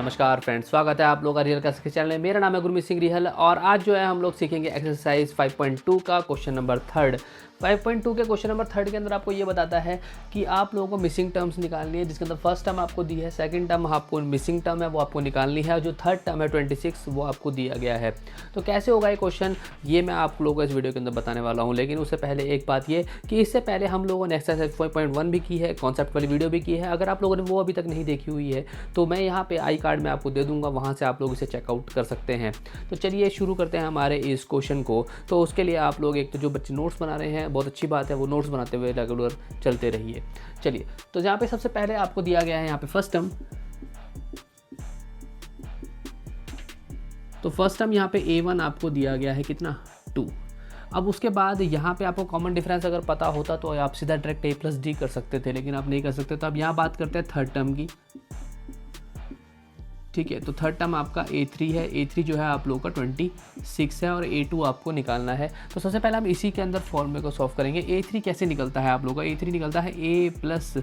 नमस्कार फ्रेंड्स, स्वागत है आप लोगों का रियल का चैनल में। मेरा नाम है गुरमीत सिंह रिहल और आज जो है हम लोग सीखेंगे एक्सरसाइज 5.2 का क्वेश्चन नंबर थर्ड। 5.2 के क्वेश्चन नंबर थर्ड के अंदर आपको ये बताता है कि आप लोगों को मिसिंग टर्म्स निकालनी है, जिसके अंदर फर्स्ट टर्म आपको दी है, सेकंड टर्म आपको मिसिंग टर्म है वो आपको निकालनी है, और जो थर्ड टर्म है 26 वो आपको दिया गया है। तो कैसे होगा ये क्वेश्चन, ये मैं आप लोगों को इस वीडियो के अंदर बताने वाला हूँ। लेकिन उससे पहले एक बात ये कि इससे पहले हम लोगों ने एक्सरसाइज 5.1 भी की है, कॉन्सेप्ट वाली वीडियो भी की है। अगर आप लोगों ने वो अभी तक नहीं देखी हुई है तो मैं यहाँ पे आई कार्ड में आपको दे दूंगा, वहाँ से आप लोग इसे चेकआउट कर सकते हैं। तो चलिए शुरू करते हैं हमारे इस क्वेश्चन को। तो उसके लिए आप लोग एक तो जो बच्चे नोट्स बना रहे हैं, बहुत अच्छी बात है, वो नोट्स बनाते हुए रेगुलर चलते रहिए। चलिए, तो यहाँ पे सबसे पहले आपको दिया गया है यहाँ पे फर्स्ट टर्म। तो फर्स्ट टर्म यहाँ पे a1 आपको दिया गया है कितना, 2। अब उसके बाद यहाँ पे आपको कॉमन डिफरेंस अगर पता होता तो आप सीधा डायरेक्ट a प्लस डी कर सकते थे, लेकिन आप नहीं कर सकते। तो अब यहाँ बात करते हैं थर्ड टर्म की। ठीक है, तो थर्ड टर्म आपका a3 है। a3 जो है आप लोगों का 26 है और a2 आपको निकालना है। तो सबसे पहले हम इसी के अंदर फॉर्मूले को सॉल्व करेंगे। a3 कैसे निकलता है आप लोगों का, a3 निकलता है a plus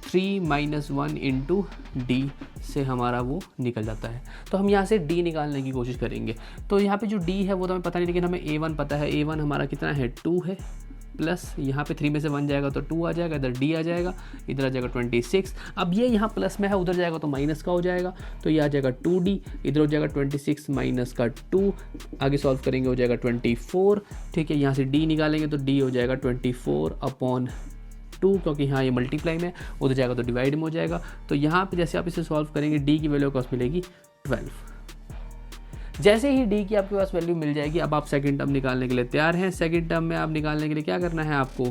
3 minus 1 into D से हमारा वो निकल जाता है। तो हम यहाँ से d निकालने की कोशिश करेंगे। तो यहाँ पे जो d है वो तो हमें पता नहीं, लेकिन हमें a1 पता है। a1 हमारा कितना है, 2 है, प्लस यहाँ पे 3 में से 1 जाएगा तो 2 आ जाएगा, इधर d आ जाएगा, इधर आ जाएगा 26। अब ये यहाँ प्लस में है, उधर जाएगा तो माइनस का हो जाएगा, तो ये आ जाएगा 2d, इधर हो जाएगा 26 माइनस का 2, आगे सॉल्व करेंगे हो जाएगा 24। ठीक है, यहाँ से d निकालेंगे तो d हो जाएगा 24/2, क्योंकि यहाँ ये मल्टीप्लाई में, उधर जाएगा तो डिवाइड में हो जाएगा। तो यहाँ पे जैसे आप इसे सॉल्व करेंगे d की वैल्यू आपको मिलेगी 12। जैसे ही d की आपके पास वैल्यू मिल जाएगी, अब आप सेकंड टर्म निकालने के लिए तैयार हैं। सेकंड टर्म में आप निकालने के लिए क्या करना है, आपको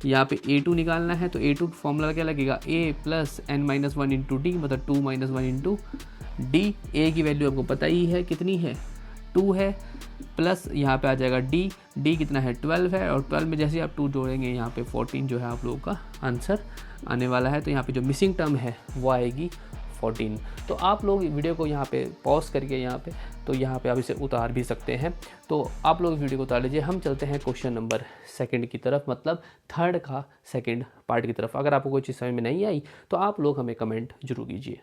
यहाँ पे a2 निकालना है। तो a2 फॉर्मूला क्या लगेगा, a plus n minus 1 into D, मतलब 2 माइनस 1 इंटू डी। ए की वैल्यू आपको पता ही है कितनी है, 2 है, प्लस यहाँ पे आ जाएगा d कितना है, 12 है, और 12 में जैसे आप 2 जोड़ेंगे यहाँ पे 14 जो है आप लोगों का आंसर आने वाला है। तो यहाँ पे जो मिसिंग टर्म है वो आएगी 14। तो आप लोग वीडियो को यहाँ पे पॉज करके यहाँ पे आप इसे उतार भी सकते हैं। तो आप लोग वीडियो को उतार लीजिए। हम चलते हैं क्वेश्चन नंबर सेकंड की तरफ, मतलब थर्ड का सेकंड पार्ट की तरफ। अगर आपको कोई चीज़ समझ में नहीं आई तो आप लोग हमें कमेंट जरूर कीजिए।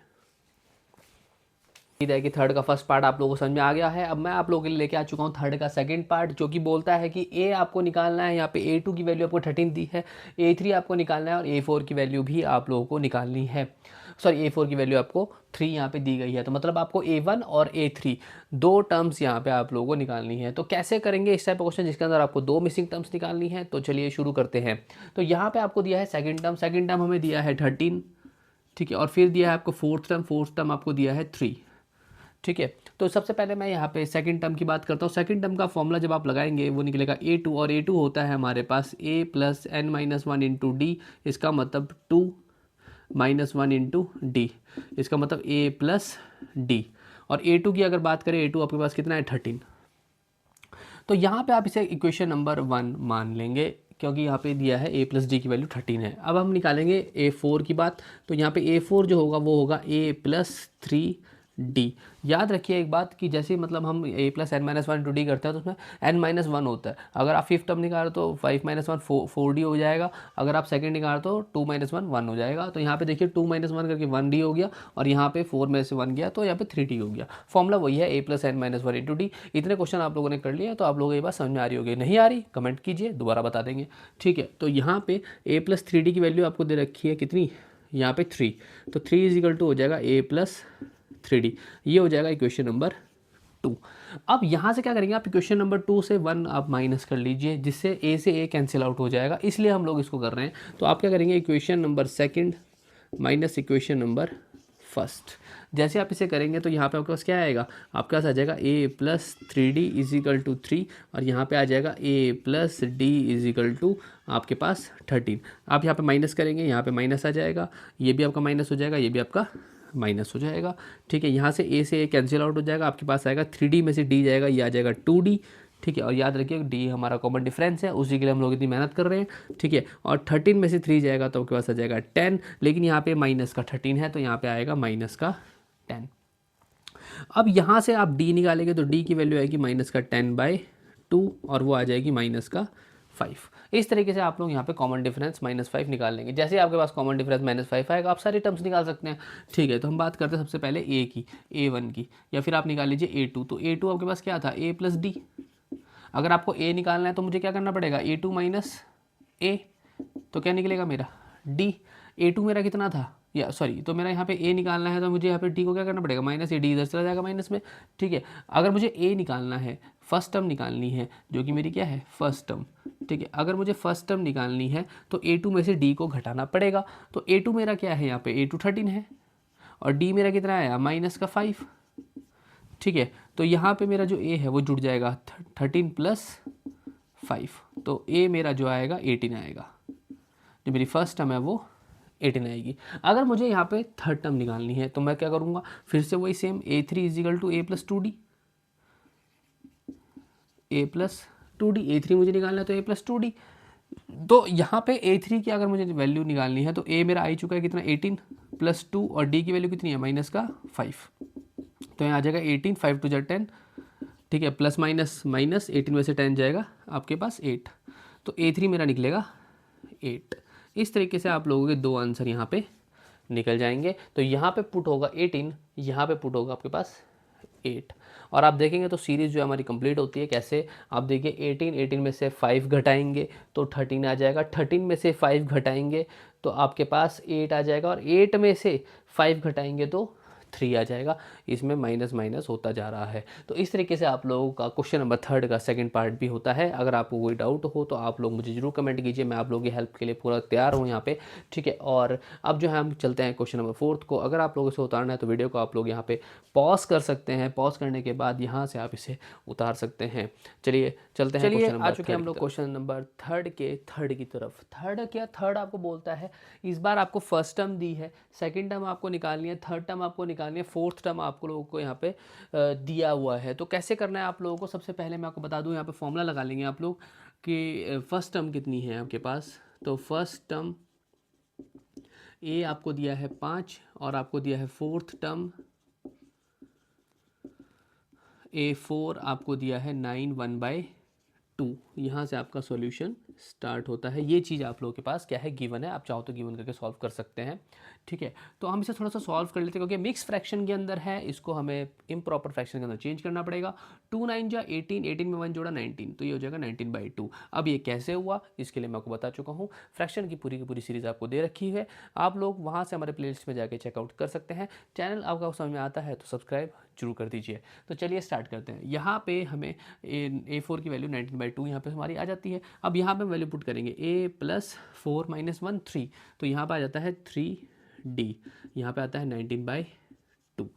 उम्मीद है कि थर्ड का फर्स्ट पार्ट आप लोगों को समझ में आ गया है। अब मैं आप लोगों के लिए लेके आ चुका हूँ थर्ड का सेकंड पार्ट, जो कि बोलता है कि a आपको निकालना है। यहाँ पे a2 की वैल्यू आपको 13 दी है, a3 आपको निकालना है, और a4 की वैल्यू भी आप लोगों को निकालनी है। सॉरी, a4 की वैल्यू आपको 3 यहाँ पे दी गई है। तो मतलब आपको a1 और a3 दो टर्म्स यहाँ पे आप लोगों को निकालनी है। तो कैसे करेंगे इस टाइप का क्वेश्चन जिसके अंदर आपको दो मिसिंग टर्म्स निकालनी है। तो चलिए शुरू करते हैं। तो यहाँ पे आपको दिया है सेकंड टर्म हमें दिया है 13। ठीक है, और फिर दिया है आपको फोर्थ टर्म आपको दिया है 3। ठीक है, तो सबसे पहले मैं यहाँ पे सेकंड टर्म की बात करता हूँ। सेकंड टर्म का फॉर्मूला जब आप लगाएंगे वो निकलेगा a2, और a2 होता है हमारे पास a plus n minus 1 into D. इसका मतलब 2 माइनस 1 इंटू डी, इसका मतलब a प्लस डी। और a2 की अगर बात करें, a2 आपके पास कितना है, 13। तो यहाँ पे आप इसे इक्वेशन नंबर 1 मान लेंगे, क्योंकि यहाँ पे दिया है a प्लस डी की वैल्यू 13 है। अब हम निकालेंगे a4 की बात। तो यहाँ पे a4 जो होगा वो होगा a प्लस 3d। याद रखिए एक बात कि जैसे मतलब हम a plus n minus 1 into d करते हैं तो उसमें n माइनस 1 होता है। अगर आप फिफ्थ टर्म निकालो तो 5 माइनस 1 4d हो जाएगा। अगर आप सेकंड निकालो तो 2 माइनस 1 1 हो जाएगा। तो यहाँ पे देखिए 2 माइनस 1 करके 1d हो गया, और यहाँ पे 4 में से 1 गया तो यहाँ पे 3d हो गया। फॉर्मूला वही है, a plus n minus 1 into d. इतने क्वेश्चन आप लोगों ने कर लिया, तो आप लोगों को ये बात समझ में आ रही होगी। नहीं आ रही कमेंट कीजिए, दोबारा बता देंगे। ठीक है, तो यहाँ पे a प्लस 3d की वैल्यू आपको दे रखी है कितनी, यहाँ पे 3। तो 3 इज इक्वल टू हो जाएगा a प्लस 3d। ये हो जाएगा इक्वेशन नंबर 2। अब यहाँ से क्या करेंगे, आप इक्वेशन नंबर 2 से 1 आप माइनस कर लीजिए, जिससे a से a कैंसिल आउट हो जाएगा, इसलिए हम लोग इसको कर रहे हैं। तो आप क्या करेंगे, equation number second minus equation number first. जैसे आप इसे करेंगे तो यहाँ पे आपके पास क्या आएगा, आपके पास आ जाएगा a plus 3d is equal to 3, और यहाँ पे आ जाएगा a plus d is equal to आपके पास 13। आप यहाँ पे माइनस करेंगे, यहाँ पे माइनस आ जाएगा, ये भी आपका माइनस हो जाएगा, ये भी आपका माइनस हो जाएगा। ठीक है, यहाँ से a से a कैंसिल आउट हो जाएगा, आपके पास आएगा 3d में से d जाएगा, ये आ जाएगा 2d। ठीक है, और याद रखिए d हमारा कॉमन डिफरेंस है, उसी के लिए हम लोग इतनी मेहनत कर रहे हैं। ठीक है, और 13 में से 3 जाएगा तो आपके पास आ जाएगा 10, लेकिन यहाँ पे माइनस का 13 है तो यहाँ पे आएगा माइनस का 10। अब यहाँ से आप d निकालेंगे तो d की वैल्यू आएगी माइनस का 10/2, और वो आ जाएगी माइनस का 5। इस तरीके से आप लोग यहाँ पे कॉमन डिफरेंस -5 निकाल लेंगे। जैसे ही आपके पास कॉमन डिफरेंस -5 आएगा आप सारी टर्म्स निकाल सकते हैं। ठीक है, तो हम बात करते हैं सबसे पहले ए की, A1 की, या फिर आप निकाल लीजिए A2। तो A2 आपके पास क्या था, A + D। अगर आपको A निकालना है तो मुझे क्या करना पड़ेगा, A2 - A, तो क्या निकलेगा मेरा D। A2 मेरा कितना था, या सॉरी, तो मेरा यहाँ पे A निकालना है तो मुझे यहाँ पे D को क्या करना पड़ेगा, -A, D इधर चला जाएगा माइनस में। ठीक है, अगर मुझे A निकालना है, फर्स्ट टर्म निकालनी है जो कि मेरी क्या है, फर्स्ट टर्म। ठीक है, अगर मुझे फर्स्ट टर्म निकालनी है तो A2 में से D को घटाना पड़ेगा। तो A2 मेरा क्या है, यहाँ पे A2 13 है, और D मेरा कितना आया, -5। ठीक है, तो यहाँ पे मेरा जो A है वो जुड़ जाएगा 13 + 5, तो A मेरा जो आएगा 18 आएगा। जो मेरी फर्स्ट टर्म है वो 18 आएगी। अगर मुझे यहाँ पे थर्ड टर्म निकालनी है तो मैं क्या करूँगा, फिर से वही same, A3 = A + 2D, A + 2D, A3 मुझे निकालना है तो A + 2D। तो यहाँ पे A3 की अगर मुझे वैल्यू निकालनी है तो A मेरा आ चुका है कितना, 18 + 2, और D की वैल्यू कितनी है, -5। तो यहाँ आ जाएगा 18, 5 × 2 = 10। ठीक है, प्लस माइनस माइनस, 18 में से 10 जाएगा आपके पास 8, तो A3 मेरा निकलेगा 8। इस तरीके से आप लोगों के दो आंसर यहाँ पे निकल जाएंगे। तो यहाँ पे पुट होगा 18, यहाँ पे पुट होगा आपके पास 8, और आप देखेंगे तो सीरीज़ जो है हमारी कंप्लीट होती है कैसे, आप देखिए 18 में से 5 घटाएंगे तो 13 आ जाएगा, 13 में से 5 घटाएंगे तो आपके पास 8 आ जाएगा, और 8 में से 5 घटाएंगे तो 3 आ जाएगा। इसमें माइनस माइनस होता जा रहा है। तो इस तरीके से आप लोगों का क्वेश्चन नंबर 3 का सेकंड पार्ट भी होता है। अगर आपको कोई डाउट हो तो आप लोग मुझे जरूर कमेंट कीजिए, मैं आप लोगों की हेल्प के लिए पूरा तैयार हूँ यहाँ पे। ठीक है, और अब जो है हम चलते हैं क्वेश्चन नंबर 4 को। अगर आप लोगों से उतारना है तो वीडियो को आप लोग यहाँ पे पॉज कर सकते हैं, पॉज करने के बाद यहाँ से आप इसे उतार सकते हैं। चलिए चलते हैं क्वेश्चन नंबर, आ चुके हैं हम लोग क्वेश्चन नंबर 3 की तरफ। थर्ड आपको बोलता है, इस बार आपको फर्स्ट टर्म दी है, सेकंड टर्म आपको निकालनी है, थर्ड टर्म आपको निकालनी है, फोर्थ टर्म आपको लोगों को यहाँ पे दिया हुआ है। तो कैसे करना है आप लोगों को, सबसे पहले मैं आपको बता दूं, यहाँ पे फॉर्मूला लगा लेंगे आप लोग कि फर्स्ट टर्म कितनी है आपके पास। तो फर्स्ट टर्म A आपको दिया है 5, और आपको दिया है फोर्थ टर्म A4 आपको दिया है 9 1/2। यहाँ से आपका सॉल्यूशन स्टार्ट होता है। ये चीज़ आप लोगों के पास क्या है, गिवन है, आप चाहो तो गिवन करके सॉल्व कर सकते हैं। ठीक है, तो हम इसे थोड़ा सा सॉल्व कर लेते हैं क्योंकि मिक्स फ्रैक्शन के अंदर है, इसको हमें इम्प्रॉपर फ्रैक्शन के अंदर चेंज करना पड़ेगा। 2 9 जा 18, 18 में 1 जोड़ा 19, तो ये हो जाएगा 19/2। अब ये कैसे हुआ इसके लिए मैं आपको बता चुका हूँ, फ्रैक्शन की पूरी सीरीज़ आपको दे रखी है, आप लोग वहाँ से हमारे प्लेलिस्ट में जाके चेकआउट कर सकते हैं। चैनल आपका समझ में आता है तो सब्सक्राइब जरूर कर दीजिए। तो चलिए स्टार्ट करते हैं। यहाँ पे हमें A4 की वैल्यू 19/2 यहाँ पे हमारी आ जाती है। अब यहाँ पे वैल्यू पुट करेंगे A + 4 - 1 3, तो यहाँ पे आ जाता है 3D, यहाँ पे आता है 19/2।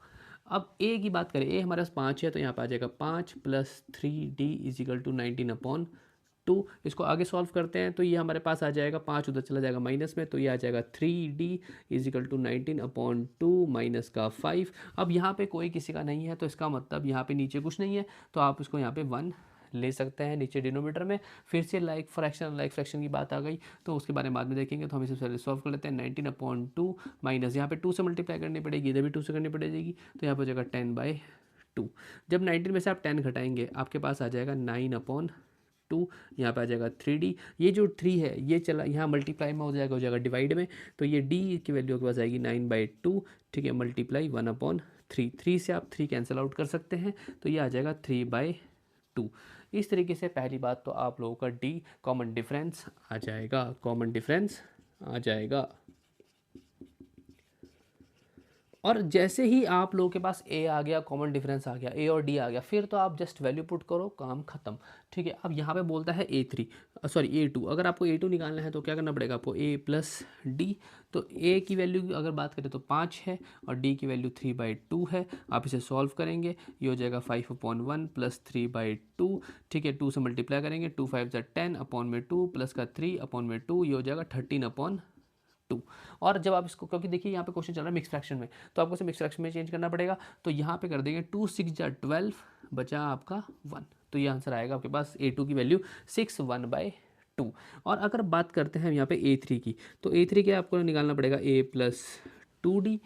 अब A की बात करें, A हमारे पास 5 है तो यहाँ पे आ जाएगा 5 + 3D = 19/2। इसको आगे सॉल्व करते हैं तो ये हमारे पास आ जाएगा, 5 उधर चला जाएगा माइनस में, तो ये आ जाएगा 3D = 19/2 माइनस का 5। अब यहाँ पे कोई किसी का नहीं है तो इसका मतलब यहाँ पे नीचे कुछ नहीं है, तो आप इसको यहाँ पे 1 ले सकते हैं नीचे डिनोमीटर में। फिर से लाइक फ्रैक्शन की बात आ गई तो उसके बारे में बाद में देखेंगे। तो हम इसे पहले सॉल्व कर लेते हैं। 19/2 माइनस, यहाँ पे 2 से मल्टीप्लाई करनी पड़ेगी, इधर भी 2 से करनी पड़ेगी, तो यहाँ पर हो जाएगा 10/2। जब 19 में से आप 10 घटाएंगे आपके पास आ जाएगा 9/2, यहाँ पे आ जाएगा 3D। ये जो 3 है ये चला यहाँ मल्टीप्लाई में हो जाएगा डिवाइड में, तो ये D की वैल्यू के पास आएगी 9/2। ठीक है, मल्टीप्लाई 1/3, 3 से आप 3 कैंसिल आउट कर सकते हैं, तो ये आ जाएगा 3/2। इस तरीके से पहली बात तो आप लोगों का D कॉमन डिफरेंस आ जाएगा। और जैसे ही आप लोगों के पास A आ गया, कॉमन डिफरेंस आ गया, A और D आ गया, फिर तो आप जस्ट वैल्यू पुट करो, काम खत्म। ठीक है, अब यहाँ पे बोलता है A2। अगर आपको A2 निकालना है तो क्या करना पड़ेगा आपको, A + D। तो A की वैल्यू अगर बात करें तो 5 है और D की वैल्यू 3/2 है। आप इसे सॉल्व करेंगे, ये हो जाएगा 5/1 + 3/2। ठीक है, 2 से मल्टीप्लाई करेंगे, 2 5 10/2 प्लस का 3/2, ये हो जाएगा 13/2। और जब आप इसको, क्योंकि देखिए यहाँ पे क्वेश्चन चल रहा है मिक्स फ्रैक्शन में, तो आपको इसे मिक्स फ्रैक्शन में चेंज करना पड़ेगा। तो यहाँ पे कर देंगे 2 6 जा 12, बचा आपका 1, तो ये आंसर आएगा आपके पास A2 की वैल्यू 6 1/2। और अगर बात करते हैं यहाँ पे A3 की, तो A3 के आपको निकालना पड़ेगा A + 2D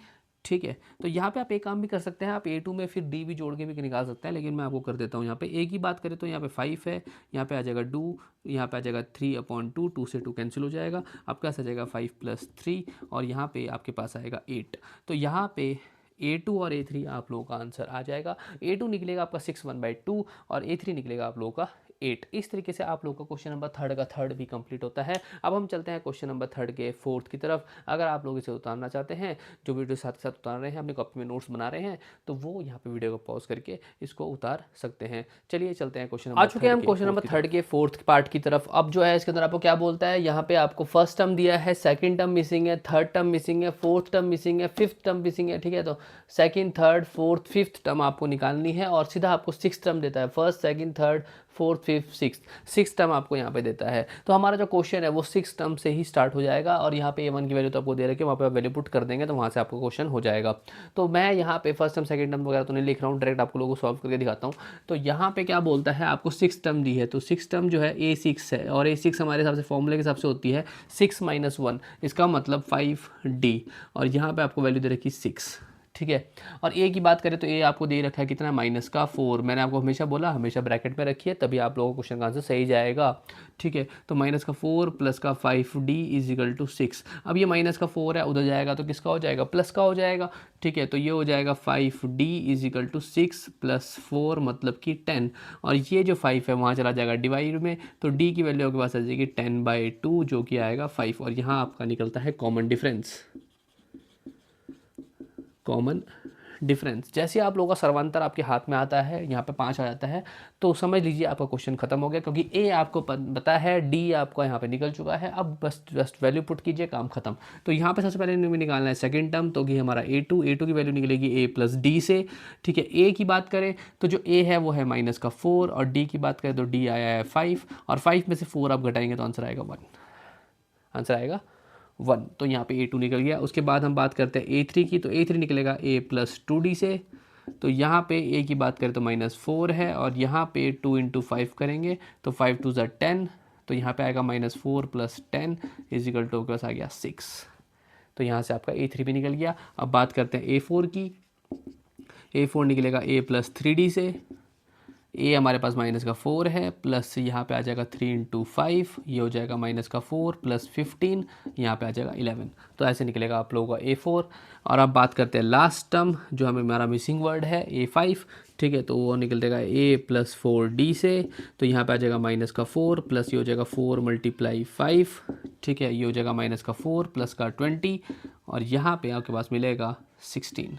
ठीक है। तो यहाँ पे आप एक काम भी कर सकते हैं, आप A2 में फिर D भी जोड़ के भी निकाल सकते हैं, लेकिन मैं आपको कर देता हूँ। यहाँ पे A की बात करें तो यहाँ पे 5 है, यहाँ पे आ जाएगा 2, यहाँ पे आ जाएगा 3/2, 2 से 2 कैंसिल हो जाएगा, आपके पास आ जाएगा 5 + 3, और यहाँ पे आपके पास आएगा 8। तो यहाँ पे A2 और A3 आप लोगों का आंसर आ जाएगा। A2 निकलेगा आपका 6/1/2 और A3 निकलेगा आप लोगों का 8। इस तरीके से आप लोगों का क्वेश्चन नंबर थर्ड का थर्ड भी कंप्लीट होता है। अब हम चलते हैं क्वेश्चन नंबर थर्ड के फोर्थ की तरफ। अगर आप लोग इसे उतारना चाहते हैं, जो वीडियो साथ के साथ उतार रहे हैं, अपनी कॉपी में नोट्स बना रहे हैं, तो वो यहाँ पे वीडियो को पॉज करके इसको उतार सकते हैं। चलिए चलते हैं क्वेश्चन नंबर, आ चुके हैं हम क्वेश्चन नंबर थर्ड के फोर्थ पार्ट की तरफ। अब जो है इसके अंदर आपको क्या बोलता है, यहाँ पे आपको फर्स्ट टर्म दिया है, सेकंड टर्म मिसिंग है, थर्ड टर्म मिसिंग है, फोर्थ टर्म मिसिंग है, फिफ्थ टर्म मिसिंग है। ठीक है, तो second, third, fourth, fifth term आपको निकालनी है, और सीधा आपको सिक्स टर्म देता है, first, second, third, fourth, fifth, six term आपको यहाँ पे देता है। तो हमारा जो क्वेश्चन है वो सिक्स टर्म से ही स्टार्ट हो जाएगा, और यहाँ पे A1 की वैल्यू तो आपको दे रखी है, वहाँ पे आप वैल्यू पुट कर देंगे तो वहाँ से आपको क्वेश्चन हो जाएगा। तो मैं यहाँ पे फर्स्ट टर्म सेकंड टर्म वगैरह तो नहीं लिख रहा हूँ, डायरेक्ट आपको लोगों को सॉल्व करके दिखाता हूँ। तो यहाँ पे क्या बोलता है, आपको सिक्स टर्म दी है, तो सिक्स टर्म जो है A6 है, और A6 हमारे हिसाब से फॉर्मूले के हिसाब से होती है 6 - 1, इसका मतलब 5D, और यहाँ पे आपको वैल्यू दे रखी 6। ठीक है, और ए की बात करें तो ए आपको दे रखा है कितना, -4। मैंने आपको हमेशा बोला हमेशा ब्रैकेट में रखिए, तभी आप लोगों को क्वेश्चन का आंसर सही जाएगा। ठीक है, तो -4 + 5D = 6। अब ये -4 है, उधर जाएगा तो किसका हो जाएगा, प्लस का हो जाएगा। ठीक है, तो ये हो जाएगा 5D = 6 + 4 मतलब कि 10, और ये जो 5 है वहाँ चला जाएगा डिवाइड में, तो D की वैल्यू आपके पास आ जाएगी 10/2 जो कि आएगा 5, और यहाँ आपका निकलता है कॉमन डिफरेंस। कॉमन डिफरेंस जैसे आप लोगों का सर्वांतर आपके हाथ में आता है, यहाँ पे 5 आ जाता है, तो समझ लीजिए आपका क्वेश्चन खत्म हो गया, क्योंकि ए आपको पता है, डी आपका यहाँ पे निकल चुका है। अब बस जस्ट वैल्यू पुट कीजिए, काम खत्म। तो यहाँ पे सबसे पहले निकालना है सेकंड टर्म, तो कि हमारा A2 की वैल्यू निकलेगी A + D से। ठीक है, ए की बात करें तो जो ए है वो है -4, और डी की बात करें तो डी आया है 5, और 5 में से 4 आप घटाएंगे तो आंसर आएगा 1। आंसर आएगा 1, तो यहाँ पे A2 निकल गया। उसके बाद हम बात करते हैं A3 की, तो A3 निकलेगा A + 2D से। तो यहाँ पे A की बात करें तो -4 है, और यहाँ पे 2 × 5 करेंगे तो 5 2 = 10, तो यहाँ पे आएगा -4 + 10 = आपके पास आ गया 6। तो यहाँ से आपका A3 भी निकल गया। अब बात करते हैं A4 की। A4 निकलेगा A + 3D से। ए हमारे पास -4 है, प्लस यहाँ पे आ जाएगा 3 × 5, ये हो जाएगा -4 + 15, यहाँ पे आ जाएगा 11। तो ऐसे निकलेगा आप लोगों का A4। और अब बात करते हैं लास्ट टर्म, जो हमें हमारा मिसिंग वर्ड है A5। ठीक है, तो वो निकल देगा A + 4D से। तो यहाँ पे आ जाएगा -4, प्लस ये हो जाएगा 4 × 5। ठीक है, ये हो जाएगा -4 प्लस का 20, और यहाँ पे आपके पास मिलेगा 16।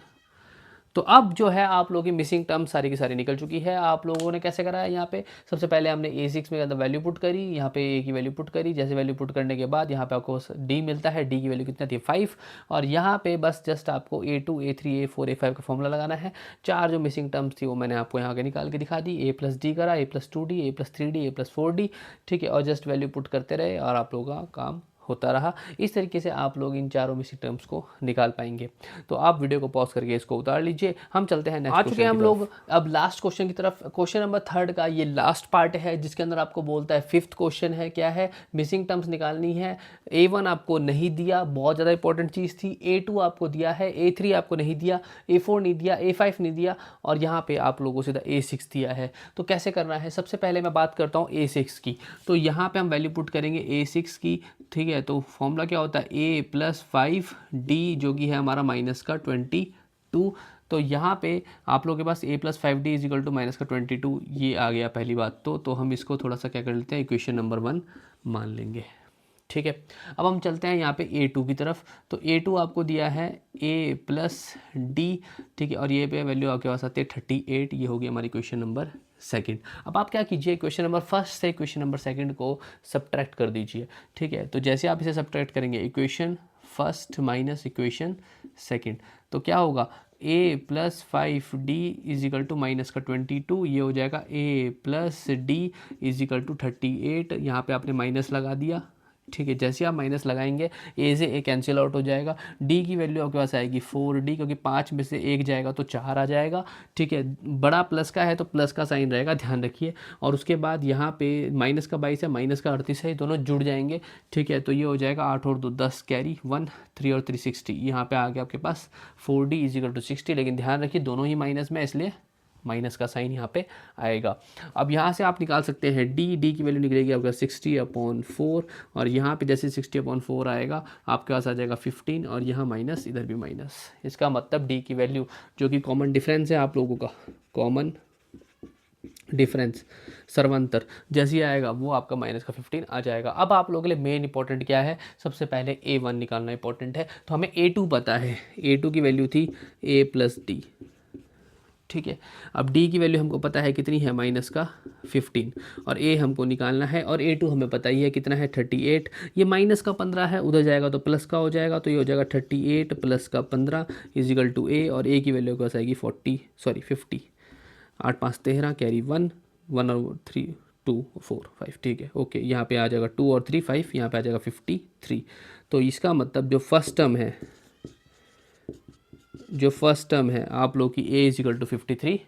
तो अब जो है आप लोगों की मिसिंग टर्म सारी की सारी निकल चुकी है। आप लोगों ने कैसे करा है, यहाँ पे सबसे पहले हमने A6 में वैल्यू पुट करी, यहाँ पे A की वैल्यू पुट करी। जैसे वैल्यू पुट करने के बाद यहाँ पे आपको D मिलता है, D की वैल्यू कितना थी 5, और यहाँ पे बस जस्ट आपको A2 A3 A4 A5 का फॉर्मूला लगाना है। चार जो मिसिंग टर्म्स थी वो मैंने आपको यहाँ के निकाल के दिखा दी। A + D करा, A + 2D, A + 3D, A + 4D। ठीक है, और जस्ट वैल्यू पुट करते रहे और आप लोगों का काम होता रहा। इस तरीके से आप लोग इन चारों मिसिंग टर्म्स को निकाल पाएंगे। तो आप वीडियो को पॉज करके इसको उतार लीजिए। हम चलते हैं नेक्स्ट आ चुके हैं हम लोग अब लास्ट क्वेश्चन की तरफ। क्वेश्चन नंबर थर्ड का ये लास्ट पार्ट है, जिसके अंदर आपको बोलता है फिफ्थ क्वेश्चन है, क्या है, मिसिंग टर्म्स निकालनी है। A1 आपको नहीं दिया, बहुत ज़्यादा इंपॉर्टेंट चीज़ थी। A2 आपको दिया है, A3 आपको नहीं दिया, A4 नहीं दिया, A5 नहीं दिया, और यहाँ पे आप लोगों से A6 दिया है। तो कैसे करना है, सबसे पहले मैं बात करता हूँ A6 की। तो यहाँ पे हम वैल्यू पुट करेंगे A6 की। ठीक है, तो फॉर्मूला क्या होता है, A + 5D जो कि है हमारा -22। तो यहाँ पे आप लोगों के पास A + 5D = -22 ये आ गया पहली बात। तो हम इसको थोड़ा सा क्या कर लेते हैं, इक्वेशन नंबर 1 मान लेंगे। ठीक है, अब हम चलते हैं यहाँ पे A2 की तरफ। तो A2 आपको दिया है A + D। ठीक है, और ये पे वैल्यू आपके पास आती है 38। ये होगी हमारी क्वेश्चन नंबर सेकंड। अब आप क्या कीजिए, क्वेश्चन नंबर फर्स्ट से इक्वेशन नंबर सेकंड को सब्ट्रैक्ट कर दीजिए। ठीक है, तो जैसे आप इसे सब्ट्रैक्ट करेंगे, equation first minus equation second, तो क्या होगा, A + 5D = -22, ये हो जाएगा A + D = 38। यहाँ पे आपने माइनस लगा दिया, ठीक है, जैसे आप माइनस लगाएंगे ए से ए कैंसिल आउट हो जाएगा, डी की वैल्यू आपके पास आएगी 4D, क्योंकि 5 में से 1 जाएगा तो 4 आ जाएगा। ठीक है, बड़ा प्लस का है तो प्लस का साइन रहेगा, ध्यान रखिए। और उसके बाद यहाँ पे माइनस का 22 है, माइनस का 38 है, दोनों जुड़ जाएंगे। ठीक है, तो ये हो जाएगा 8 और 2 10 कैरी 1 3 और 3 60। यहाँ पे आ गया आपके पास 4D इजिकल टू 60, लेकिन ध्यान रखिए दोनों ही माइनस में, इसलिए माइनस का साइन यहाँ पे आएगा। अब यहाँ से आप निकाल सकते हैं डी की वैल्यू निकलेगी आपका 60/4, और यहाँ पे जैसे 60/4 आएगा आपके पास आ जाएगा 15, और यहाँ माइनस, इधर भी माइनस। इसका मतलब डी की वैल्यू, जो कि कॉमन डिफरेंस है आप लोगों का, कॉमन डिफरेंस सर्वांतर जैसे ही आएगा वो आपका माइनस का 15 आ जाएगा। अब आप लोगों के लिए मेन इंपॉर्टेंट क्या है, सबसे पहले A1 निकालना इंपॉर्टेंट है। तो हमें A2 पता है, A2 की वैल्यू थी A + D। ठीक है, अब डी की वैल्यू हमको पता है कितनी है, माइनस का 15, और ए हमको निकालना है, और A2 हमें पता ही है कितना है 38। ये माइनस का 15 है, उधर जाएगा तो प्लस का हो जाएगा, तो ये हो जाएगा 38 + का 15 इजिकल टू ए, और ए की वैल्यू के पास आएगी 50। 8 5 13 कैरी 1 1 और 3 2 4 5। ठीक है, ओके, यहाँ पे आ जाएगा 2 और 3 5, यहाँ पे आ जाएगा 53। तो इसका मतलब जो फर्स्ट टर्म है आप लोग की a इजिकल टू 53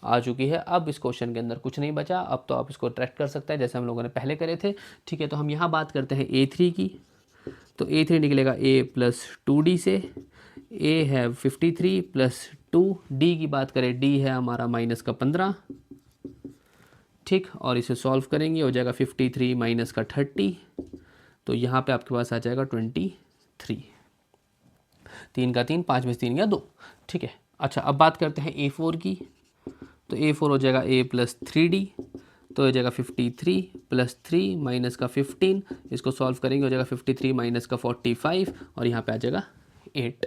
आ चुकी है। अब इस क्वेश्चन के अंदर कुछ नहीं बचा, अब तो आप इसको ट्रैक कर सकते हैं जैसे हम लोगों ने पहले करे थे। ठीक है, तो हम यहाँ बात करते हैं A3 की। तो A3 निकलेगा a + 2D से, a है 53 + 2, d की बात करें d है हमारा माइनस का 15। ठीक, और इसे सॉल्व करेंगे, हो जाएगा 53 माइनस का 30, तो यहाँ पे आपके पास आ जाएगा 23। 3 का 3, 5 में से 3 गया 2। ठीक है, अच्छा अब बात करते हैं A4 की। तो A4 हो जाएगा a + 3D, तो हो जाएगा 53 + 3 माइनस का 15, इसको सॉल्व करेंगे, हो जाएगा 53 माइनस का 45, और यहाँ पे आ जाएगा 8।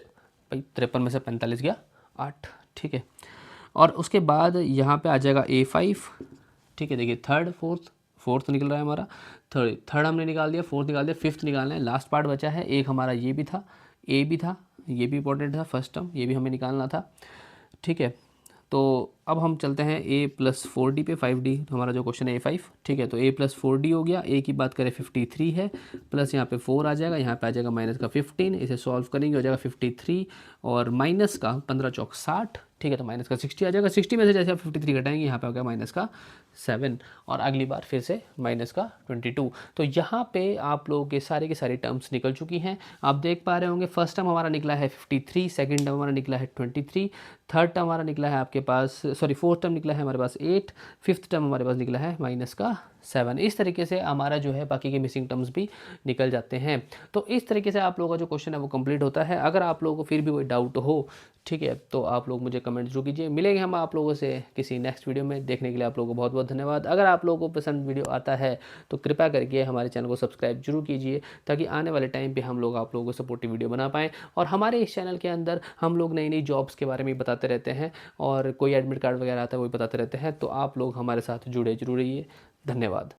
भाई 53 में से 45 गया 8। ठीक है, और उसके बाद यहाँ पे आ जाएगा A5। ठीक है, देखिए फोर्थ निकल रहा है हमारा, थर्ड हमने निकाल दिया, फोर्थ निकाल दिया, फिफ्थ निकालना है, लास्ट पार्ट बचा है। एक हमारा ये भी था, ए भी था, ये भी इंपॉर्टेंट था फर्स्ट टर्म, ये भी हमें निकालना था। ठीक है, तो अब हम चलते हैं a + 4D पे, 5D हमारा जो क्वेश्चन है A5। ठीक है, तो a + 4D हो गया, a की बात करें 53 है, प्लस यहाँ पे 4 आ जाएगा, यहाँ पे आ जाएगा माइनस का 15, इसे सॉल्व करेंगे, हो जाएगा 53 और माइनस का 15 चौक 60। ठीक है, तो माइनस का 60 आ जाएगा, 60 में से जैसे आप 53 घटाएंगे यहाँ पे आ गया माइनस का 7, और अगली बार फिर से माइनस का 22। तो यहाँ पे आप लोगों के सारी टर्म्स निकल चुकी हैं। आप देख पा रहे होंगे फर्स्ट टर्म हमारा निकला है 53, सेकंड टर्म हमारा निकला है 23, थर्ड टर्म हमारा निकला है आपके पास, फोर्थ टर्म निकला है हमारे पास 8, फिफ्थ टर्म हमारे पास निकला है माइनस का 7। इस तरीके से हमारा जो है बाकी के मिसिंग टर्म्स भी निकल जाते हैं। तो इस तरीके से आप लोगों का जो क्वेश्चन है वो कंप्लीट होता है। अगर आप लोगों को फिर भी कोई डाउट हो, ठीक है, तो आप लोग मुझे कमेंट जरूर कीजिए। मिलेंगे हम आप लोगों से किसी नेक्स्ट वीडियो में। देखने के लिए आप लोगों को बहुत बहुत धन्यवाद। अगर आप लोगों को पसंद वीडियो आता है तो कृपया करके हमारे चैनल को सब्सक्राइब जरूर कीजिए, ताकि आने वाले टाइम पे हम लोग आप लोगों को सपोर्टिव वीडियो बना पाएँ। और हमारे इस चैनल के अंदर हम लोग नई नई जॉब्स के बारे में बताते रहते हैं, और कोई एडमिट कार्ड वगैरह आता है वो भी बताते रहते हैं। तो आप लोग हमारे साथ जुड़े जरूर रहिए। धन्यवाद।